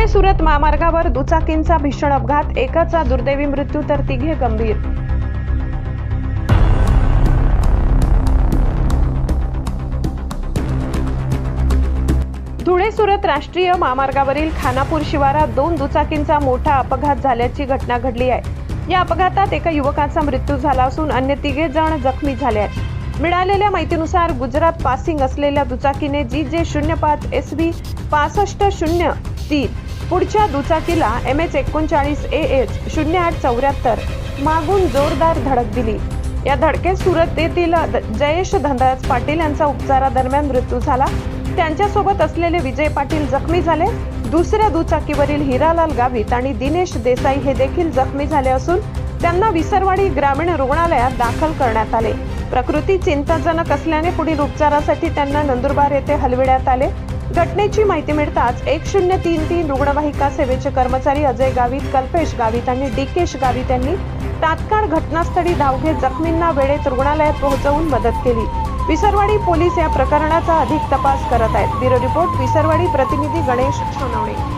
धुळे सुरत महामार्गावर दुचाकींचा भीषण अपघात, एकाचा दुर्दैवी मृत्यू तर तिघे गंभीर। धुळे सुरत राष्ट्रीय महामार्गावरील खानापूर शिवारात दोन दुचाकींचा मोठा अपघात झाल्याची घटना घडली आहे। या अपघातात एका युवकाचा मृत्यू झाला असून अन्य तिघे जण जखमी झाले आहेत। मिळालेल्या माहितीनुसार गुजरात पासिंग असलेल्या दुचाकीने GJ05 SV 6503 पुढच्या दुचाकीला MH39 AH 0874 मागून जोरदार धडक दिली। या धडकेत सुरत येथील जयेश धनराज पाटील यांचा उपचारादरम्यान मृत्यू झाला। त्यांच्यासोबत असलेले विजय पाटील जखमी झाले। दुसऱ्या दुचाकीवरील हिरालाल गावित आणि दिनेश देसाई हे देखील जखमी झाले असून त्यांना विसरवाडी ग्रामीण रुग्णालयात दाखल करण्यात आले। प्रकृती चिंताजनक असल्याने पुढील उपचारासाठी त्यांना नंदुरबार येथे हलविण्यात आले। घटनेची माहिती मिळताच 1033 रुग्णवाहिका सेवेचे कर्मचारी अजय गावित, कल्पेश गावित आणि डिकेश गावित यांनी तात्काळ घटनास्थळी धाव घेत जखमींना वेळेत रुग्णालयात पोहोचवून मदत केली। विसरवाडी पोलीस या प्रकरणाचा अधिक तपास करत आहेत। ब्युरो रिपोर्ट, विसरवाडी प्रतिनिधी गणेश सोनवणे।